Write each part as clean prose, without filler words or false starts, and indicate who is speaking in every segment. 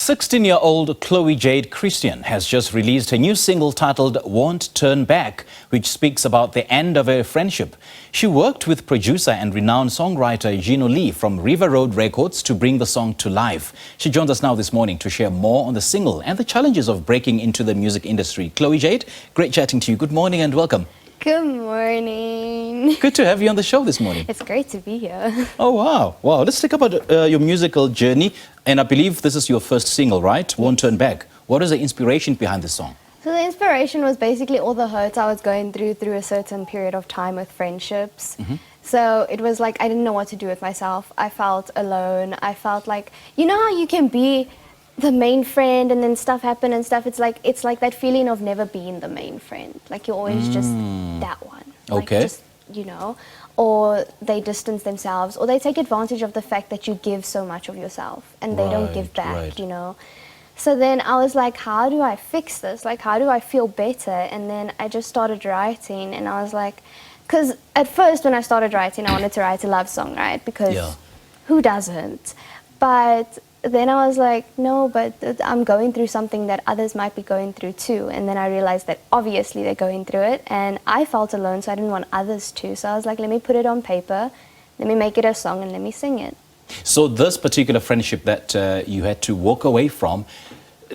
Speaker 1: 16-year-old Chloé-Jade Christian has just released a new single titled Won't Turn Back, which speaks about the end of a friendship. She worked with producer and renowned songwriter Gino Lee from River Road Records to bring the song to life. She joins us now this morning to share more on the single and the challenges of breaking into the music industry. Chloé-Jade, great chatting to you. Good morning and welcome.
Speaker 2: Good morning.
Speaker 1: Good to have you on the show this morning.
Speaker 2: It's great to be here.
Speaker 1: Oh, wow. Wow. Let's talk about your musical journey. And I believe this is your first single, right? Won't Turn Back. What is the inspiration behind the song?
Speaker 2: So the inspiration was basically all the hurts I was going through a certain period of time with friendships. So it was like I didn't know what to do with myself. I felt alone. I felt like, you know how you can be the main friend and then stuff happen and stuff. It's like that feeling of never being the main friend. Like you're always just that one. Like
Speaker 1: Okay.
Speaker 2: just, you know, or they distance themselves, or they take advantage of the fact that you give so much of yourself and they don't give back, you know. So then I was like, how do I fix this? Like, how do I feel better? And then I just started writing, and I was like, because at first when I started writing, I wanted to write a love song, right? Because who doesn't? But then I was like, no, but I'm going through something that others might be going through too. And then I realized that obviously they're going through it, and I felt alone, so I didn't want others to. So I was like, let me put it on paper, let me make it a song, and let me sing it.
Speaker 1: So this particular friendship that you had to walk away from,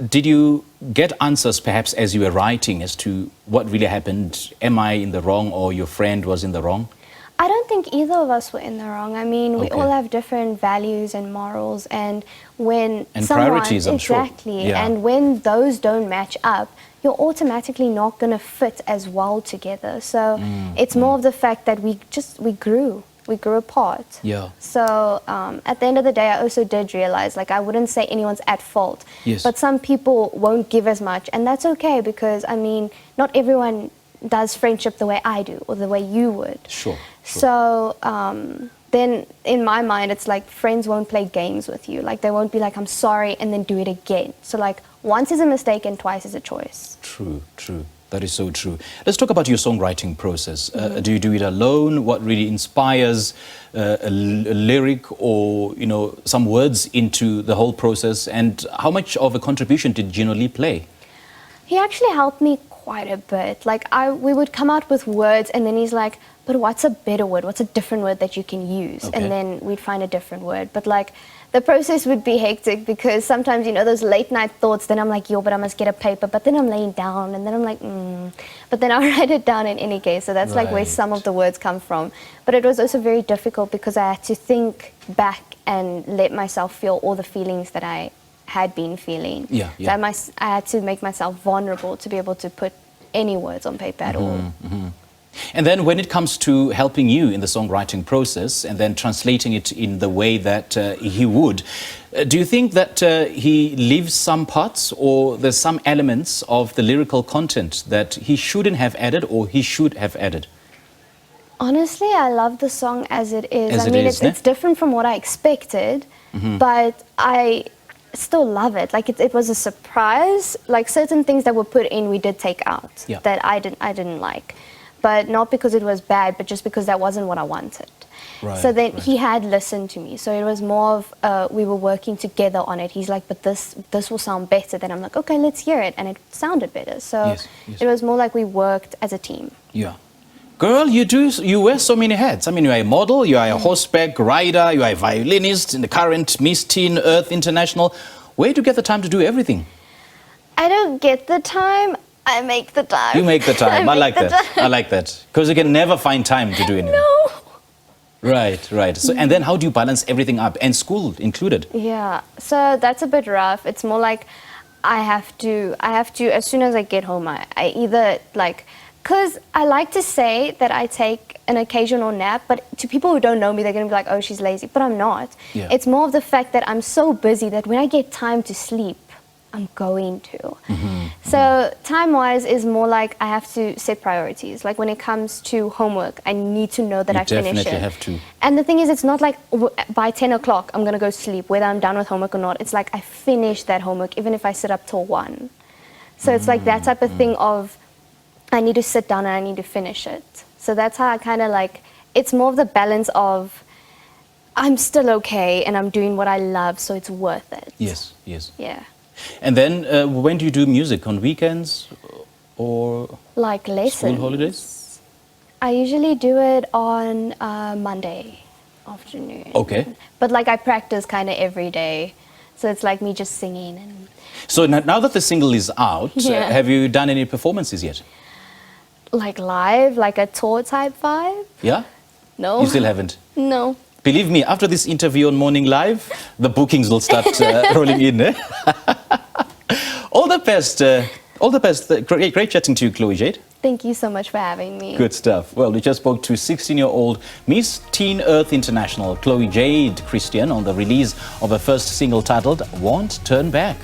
Speaker 1: did you get answers perhaps as you were writing as to what really happened? Am I in the wrong, or your friend was in the wrong?
Speaker 2: I don't think either of us were in the wrong. I mean, we all have different values and morals, and when
Speaker 1: priorities, I'm sure.
Speaker 2: Exactly, and when those don't match up, you're automatically not going to fit as well together. So it's more of the fact that we grew apart.
Speaker 1: Yeah.
Speaker 2: So at the end of the day, I also did realize, like, I wouldn't say anyone's at fault, but some people won't give as much, and that's okay, because I mean, not everyone does friendship the way I do or the way you would.
Speaker 1: Sure.
Speaker 2: So then in my mind, it's like friends won't play games with you. Like they won't be like, I'm sorry, and then do it again. So like once is a mistake and twice is a choice.
Speaker 1: True, true. That is so true. Let's talk about your songwriting process. Do you do it alone? What really inspires a lyric or, you know, some words into the whole process? And how much of a contribution did Gino Lee play?
Speaker 2: He actually helped me quite a bit. Like we would come out with words, and then he's like, but what's a better word? What's a different word that you can use? And then we'd find a different word. But like the process would be hectic, because sometimes, you know, those late night thoughts, then I'm like, yo, but I must get a paper. But then I'm laying down, and then I'm like, But then I'll write it down in any case. So that's like where some of the words come from. But it was also very difficult, because I had to think back and let myself feel all the feelings that I had been feeling. So I had to make myself vulnerable to be able to put any words on paper at all.
Speaker 1: And then when it comes to helping you in the songwriting process and then translating it in the way that he would, do you think that he leaves some parts, or there's some elements of the lyrical content that he shouldn't have added or he should have added?
Speaker 2: Honestly, I love the song as it is. I mean, it's different from what I expected, but I still love it. Like it was a surprise. Like certain things that were put in, we did take out that I didn't like, but not because it was bad, but just because that wasn't what I wanted. So then he had listened to me. So it was more of we were working together on it. He's like, but this will sound better. Then I'm like, okay, let's hear it, and it sounded better. So it was more like we worked as a team.
Speaker 1: Yeah. Girl, you wear so many hats. I mean, you are a model, you are a horseback rider, you are a violinist in the current Miss Teen Earth International. Where do you get the time to do everything?
Speaker 2: I don't get the time, I make the time.
Speaker 1: You make the time. I like that. I like that. Because you can never find time to do anything.
Speaker 2: No.
Speaker 1: Right. So, and then how do you balance everything up, and school included?
Speaker 2: Yeah, so that's a bit rough. It's more like I have to, as soon as I get home, I either like, because I like to say that I take an occasional nap, but to people who don't know me, they're going to be like, oh, she's lazy. But I'm not. It's more of the fact that I'm so busy that when I get time to sleep, I'm going to. So time-wise is more like I have to set priorities. Like when it comes to homework, I need to know that I finish it. You
Speaker 1: definitely have to.
Speaker 2: And the thing is, it's not like by 10 o'clock I'm going to go sleep, whether I'm done with homework or not. It's like I finish that homework, even if I sit up till 1. So it's like that type of thing of, I need to sit down and I need to finish it. So that's how I kind of like, it's more of the balance of I'm still okay and I'm doing what I love, so it's worth it.
Speaker 1: Yes.
Speaker 2: Yeah.
Speaker 1: And then when do you do music? On weekends or
Speaker 2: Like lessons.
Speaker 1: school holidays?
Speaker 2: I usually do it on Monday afternoon.
Speaker 1: Okay.
Speaker 2: But like I practice kind of every day. So it's like me just singing. And
Speaker 1: So now that the single is out,
Speaker 2: Yeah.
Speaker 1: have you done any performances yet?
Speaker 2: like live, like a tour type vibe.
Speaker 1: Yeah?
Speaker 2: No.
Speaker 1: You still haven't?
Speaker 2: No.
Speaker 1: Believe me, after this interview on Morning Live, the bookings will start rolling in. Eh? All the best. All the best. Great chatting to you, Chloé-Jade.
Speaker 2: Thank you so much for having me.
Speaker 1: Good stuff. Well, we just spoke to 16-year-old Miss Teen Earth International, Chloé-Jade Christian, on the release of her first single titled Wont, Turn Back.